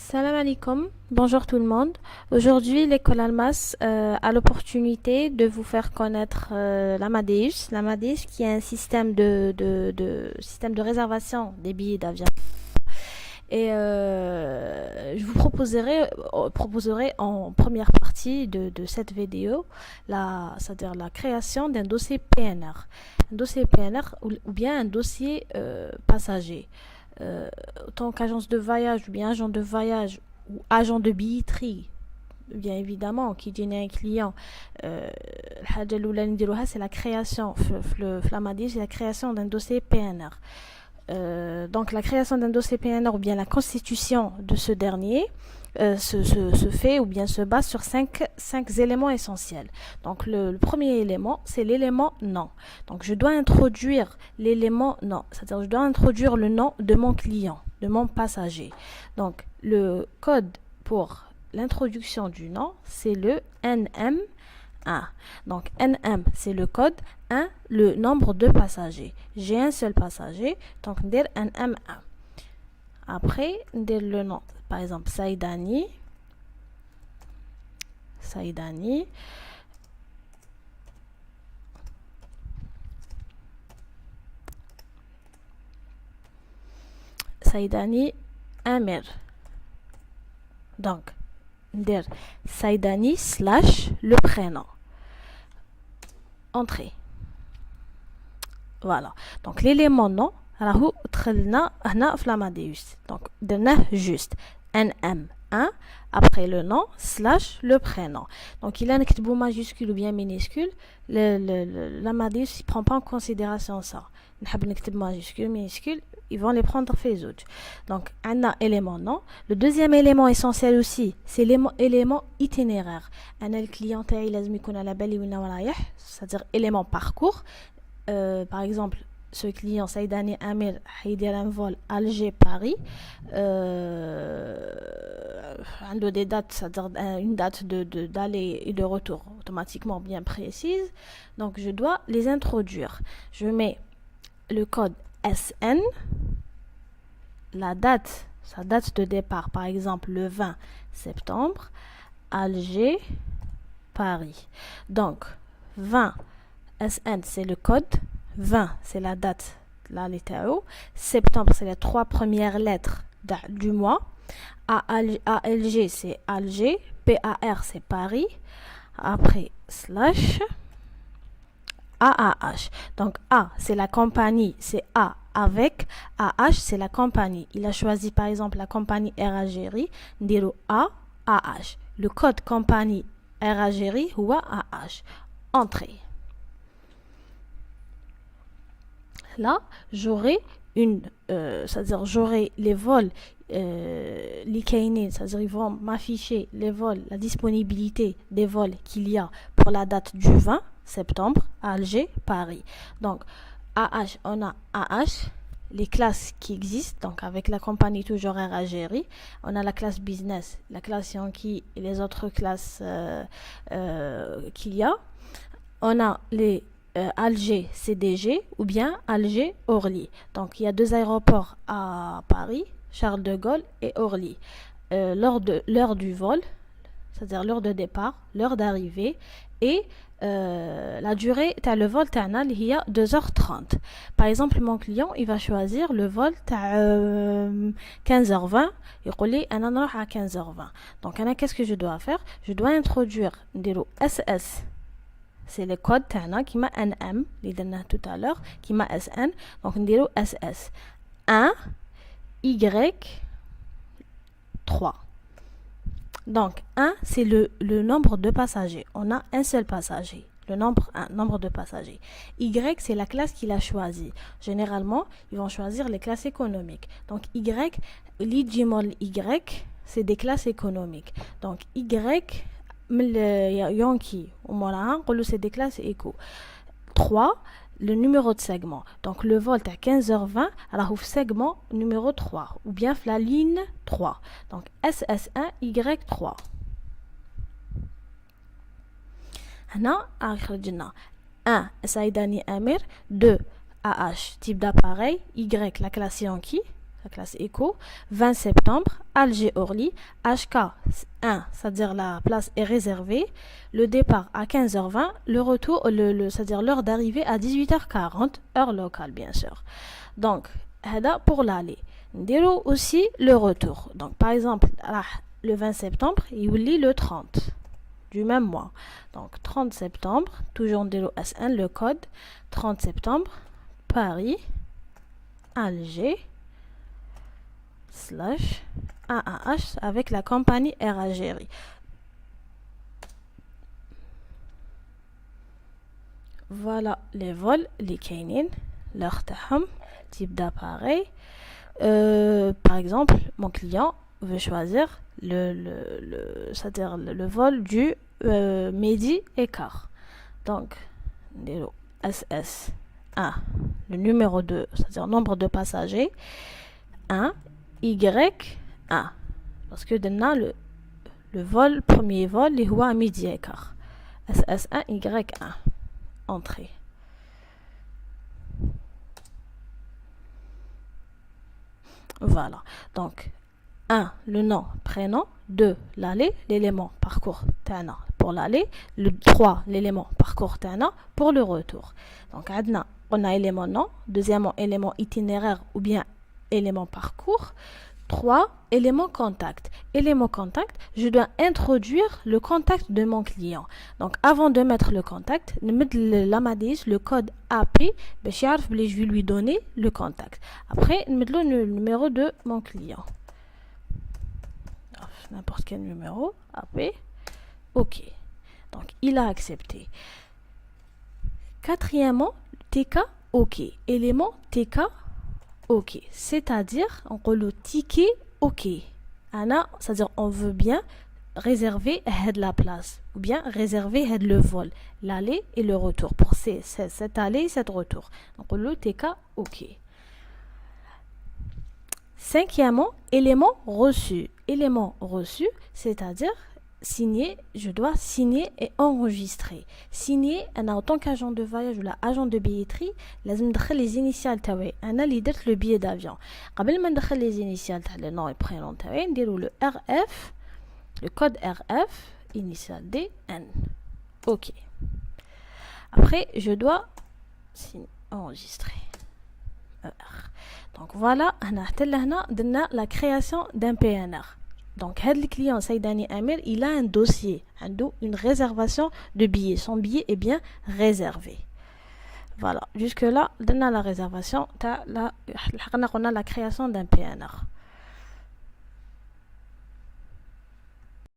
Salam alaikum, bonjour tout le monde. Aujourd'hui, l'école Almas a l'opportunité de vous faire connaître l'Amadeus. L'Amadeus qui est un système système de réservation des billets d'avion. Et je vous proposerai en première partie de cette vidéo, c'est-à-dire la création d'un dossier PNR. Un dossier PNR ou bien un dossier passager. Autant qu'agence de voyage ou bien agent de voyage ou agent de billetterie, bien évidemment, qui dit un client, c'est la création, c'est la création d'un dossier PNR. Donc la création d'un dossier PNR ou bien la constitution de ce dernier se fait ou bien se base sur cinq éléments essentiels. Donc le premier élément, c'est l'élément nom. Donc je dois introduire l'élément nom, c'est-à-dire je dois introduire le nom de mon client, de mon passager. Donc le code pour l'introduction du nom, c'est le NM1. Donc NM, c'est le code 1, le nombre de passagers. J'ai un seul passager, donc on dit NM1. Après, on dit le nom. Par exemple, Saïdani. Saïdani Amir. Donc, on dit Saïdani slash le prénom. Entrée. Voilà. Donc, l'élément nom, راهو دخلنا هنا في l'Amadeus. Donc درناه juste NM1 après le nom slash le prénom. Donc il a نكتبو majuscule ou bien minuscule, l'Amadeus il prend pas en considération ça. نحب نكتب majuscule minuscule, ils vont les prendre في زوج. Donc on a élément nom. Le deuxième élément essentiel aussi, c'est l'élément itinéraire. انا الكليون تاعي لازم يكون على بالي وين رايح, c'est-à-dire élément parcours. Par exemple, ce client Saïdani Amir هيدير un vol Alger-Paris, عنده des dates, c'est-à-dire une date d'aller et de retour automatiquement bien précise. Donc je dois les introduire. Je mets le code SN, la date, sa date de départ, par exemple le 20 septembre, Alger, Paris. Donc 20 SN, c'est le code. 20, c'est la date, la lettre. Septembre, c'est les 3 premières lettres du mois. ALG, c'est Alger. PAR, c'est Paris. Après, slash AAH. Donc, A, c'est la compagnie, c'est A avec. AH, c'est la compagnie. Il a choisi, par exemple, la compagnie Air Algérie. Ndiro AAH. Le code compagnie Air Algérie ou AH. Entrée. Là, j'aurai c'est-à-dire j'aurai les vols c'est-à-dire ils vont m'afficher les vols, la disponibilité des vols qu'il y a pour la date du 20 septembre à Alger, Paris. Donc AH, on a AH, les classes qui existent, donc avec la compagnie toujours Air Algérie. On a la classe business, la classe Yankee et les autres classes qu'il y a. On a les Alger CDG ou bien Alger Orly. Donc il y a 2 aéroports à Paris, Charles de Gaulle et Orly. L'heure du vol, c'est-à-dire l'heure de départ, l'heure d'arrivée et la durée de le vol il y a 2h30. Par exemple, mon client il va choisir le vol 15h20. Il dit on à 15h20. Donc qu'est-ce que je dois faire? Je dois introduire SS. C'est le code qui m'a NM, اللي درناه tout à l'heure, qui m'a SN. Donc نديرو SS 1 Y 3. Donc 1 c'est le nombre de passagers. On a un seul passager. Le nombre 1, nombre de passagers. Y c'est la classe qu'il a choisie. Généralement, ils vont choisir les classes économiques. Donc Y, l'Igimol Y, c'est des classes économiques. Donc Y Yankee ou Morin, c'est des classes éco. 3, le numéro de segment. Donc le vol à 15h20, alors au segment numéro 3 ou bien la ligne 3. Donc SS1 Y3. Hana أخرجنا 1 Saïdani Amir, 2 AH type d'appareil, Y la classe Yankee, la classe éco, 20 septembre, Alger Orly, HK 1, c'est-à-dire la place est réservée, le départ à 15h20, le retour, c'est-à-dire l'heure d'arrivée à 18h40, heure locale bien sûr. Donc, pour l'aller. Ndiro aussi le retour. Donc, par exemple, le 20 septembre, il lit le 30 du même mois. Donc, 30 septembre, toujours Ndiro S1, le code, 30 septembre, Paris, Alger, / AAH avec la compagnie Air Algérie. Voilà les vols, les kainin, leur taham, type d'appareil. Par exemple, mon client veut choisir c'est-à-dire le vol du midi et quart. Donc, SS1, le numéro 2, c'est-à-dire nombre de passagers, 1, Y1. Parce que maintenant, le vol, premier vol, il est à midi et quart. SS1, Y1. Entrée. Voilà. Donc, 1, le nom, prénom. 2, l'aller, l'élément parcours tana pour l'aller. 3, l'élément parcours tana pour le retour. Donc, on a élément nom. Deuxièmement, élément itinéraire ou bien élément parcours. 3, élément contact. Élément contact, je dois introduire le contact de mon client. Donc, avant de mettre le contact, le code AP, je vais lui donner le contact. Après, je mets le numéro de mon client. N'importe quel numéro, AP. OK. Donc, il a accepté. Quatrièmement, TK, OK. Élément TK, OK. C'est-à-dire, on peut le ticket OK. C'est-à-dire, on veut bien réserver la place ou bien réserver le vol, l'aller et le retour pour cet aller et cet retour. Donc, le TK OK. Cinquièmement, élément reçu. Élément reçu, c'est-à-dire signer, je dois signer et enregistrer. Signer, en tant qu'agent de voyage ou l'agent de billetterie, لازم ندخل les initiales تاعي. أنا اللي درت le billet d'avion. قبل ما ندخل les initiales تاع le nom et prénom تاعي نديرو le RF, le code RF, initial DN. OK. Après, je dois signer, enregistrer. Donc voilà, on a la création d'un PNR. Donc, le client Saïdani Amir, il a un dossier, une réservation de billets. Son billet est bien réservé. Voilà, jusque là, on a la réservation, on a la création d'un PNR.